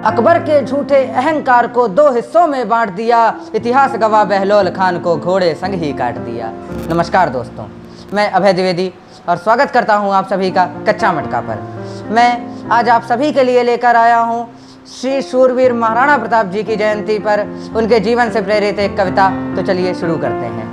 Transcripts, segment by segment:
अकबर के झूठे अहंकार को दो हिस्सों में बांट दिया, इतिहास गवाह बहलोल खान को घोड़े संग ही काट दिया। नमस्कार दोस्तों, मैं अभय द्विवेदी और स्वागत करता हूं आप सभी का कच्चा मटका पर। मैं आज आप सभी के लिए लेकर आया हूं श्री शूरवीर महाराणा प्रताप जी की जयंती पर उनके जीवन से प्रेरित एक कविता। तो चलिए शुरू करते हैं।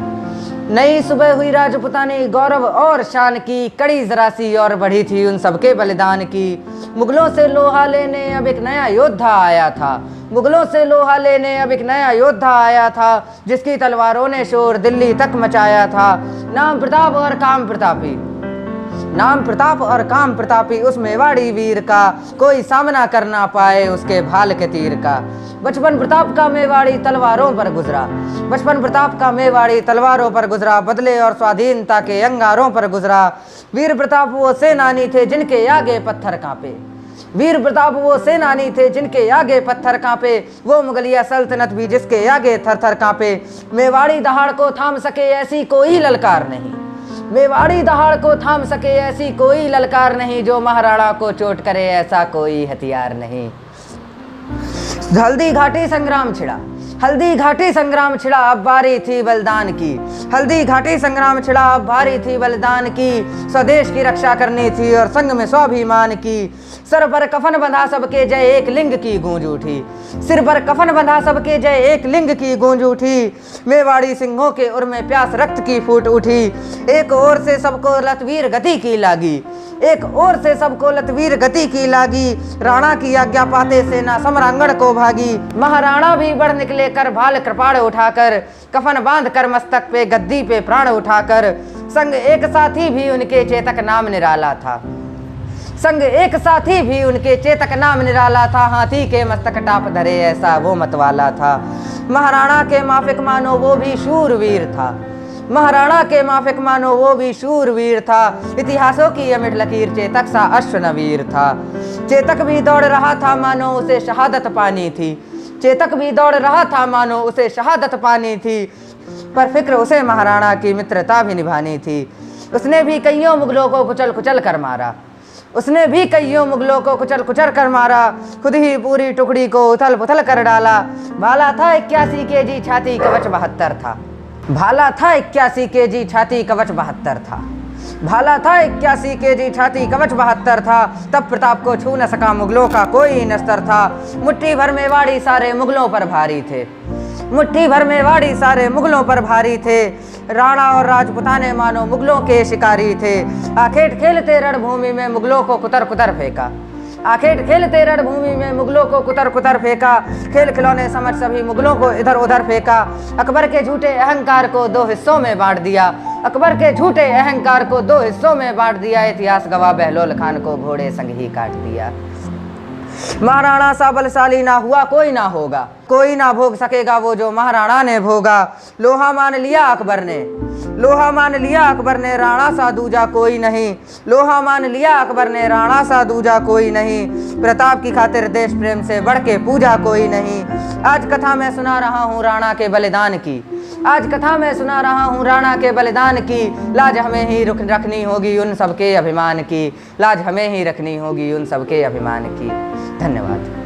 नई सुबह हुई राजपुतानी, गौरव और शान की, कड़ी जरासी और बढ़ी थी उन सबके बलिदान की। मुगलों से लोहा लेने अब एक नया योद्धा आया था, मुगलों से लोहा लेने अब एक नया योद्धा आया था, जिसकी तलवारों ने शोर दिल्ली तक मचाया था। नाम प्रताप और काम प्रतापी, नाम प्रताप और काम प्रतापी उस मेवाड़ी वीर का, कोई सामना कर ना पाए उसके भाल के तीर का। बचपन प्रताप का मेवाड़ी तलवारों पर गुजरा, बचपन प्रताप का मेवाड़ी तलवारों पर गुजरा, बदले और स्वाधीनता के अंगारों पर गुजरा। वीर प्रताप वो सेनानी थे जिनके आगे पत्थर कांपे, वीर प्रताप वो सेनानी थे जिनके आगे पत्थर कांपे, वो मुगलिया सल्तनत भी जिसके आगे थर थर कांपे। मेवाड़ी दहाड़ को थाम सके ऐसी कोई ललकार नहीं, मेवाड़ी दहाड़ को थाम सके ऐसी कोई ललकार नहीं, जो महाराणा को चोट करे ऐसा कोई हथियार नहीं। हल्दी घाटी संग्राम छिड़ा, हल्दी घाटी संग्राम छिड़ा, अब बारी थी बलिदान की, हल्दी घाटी संग्राम छिड़ा, अब बारी थी बलिदान की। स्वदेश की रक्षा करनी थी और संग में स्वाभिमान की। सर पर कफन बंधा सबके जय एक लिंग की गूंज उठी, सिर पर कफन बंधा सबके जय एक लिंग की गूंज उठी। मेवाड़ी सिंहों के उर में प्यास रक्त की फूट उठी। एक ओर से सबको लतवीर गति की लागी, एक ओर से सबको लतवीर गति की लागी। राणा की आज्ञा पाते सेना सम्रांगण को भागी। महाराणा भी बढ़ निकले कर भाल कृपाण उठाकर, कफन बांध कर मस्तक पे गद्दी पे प्राण उठाकर। संग एक साथी भी उनके चेतक नाम निराला था, संग एक साथी भी उनके चेतक नाम निराला था। हाथी के मस्तक टाप धरे ऐसा वो मतवाला था। महाराणा के माफिक मानो वो भी शूरवीर था, महाराणा के माफिक मानो वो भी शूरवीर था। इतिहासों की अमिट लकीर चेतक सा अश्वनवीर था। चेतक भी दौड़ रहा था मानो उसे शहादत पानी थी, चेतक भी दौड़ रहा था मानो उसे शहादत पानी थी। पर फिक्र उसे महाराणा की मित्रता भी निभानी थी। उसने भी कईयों मुगलों को कुचल कुचल कर मारा, उसने भी कईयों मुगलों को कुचल कुचल कर मारा। खुद ही पूरी टुकड़ी को उथल पुथल कर डाला। भाला था 81 केजी छाती, कवच 72 था, भाला था 81 केजी छाती, कवच 72 था, भाला था 81 केजी छाती, कवच 72 था। तब प्रताप को छू न सका मुगलों का कोई नस्तर था। मुट्ठी भर मेवाड़ी सारे मुगलों पर भारी थे, मुट्ठी भर मेवाड़ी सारे मुगलों पर भारी थे। राणा और राजपुताने मानो मुगलों के शिकारी थे। आखेट खेलते रणभूमि में मुगलों को कुतर कुतर फेंका, आखेट खेलते रणभूमि में मुगलों को कुतर कुतर फेंका। खेल खिलौने समझ सभी मुगलों को इधर उधर फेंका। अकबर के झूठे अहंकार को दो हिस्सों में बांट दिया, अकबर के झूठे अहंकार को दो हिस्सों में बांट दिया। इतिहास गवाह बहलोल खान को घोड़े संग ही काट दिया। महाराणा सा बलशाली ना हुआ कोई ना होगा, कोई ना भोग सकेगा वो जो महाराणा ने भोगा। लोहा मान लिया अकबर ने, लोहा मान लिया अकबर ने, राणा सा दूजा कोई नहीं, लोहा मान लिया अकबर ने, राणा सा दूजा कोई नहीं। प्रताप की खातिर देश प्रेम से बढ़ के पूजा कोई नहीं। आज कथा मैं सुना रहा हूँ राणा के बलिदान की, आज कथा मैं सुना रहा हूँ राणा के बलिदान की। लाज हमें ही रखनी होगी उन सबके अभिमान की, लाज हमें ही रखनी होगी उन सबके अभिमान की। धन्यवाद।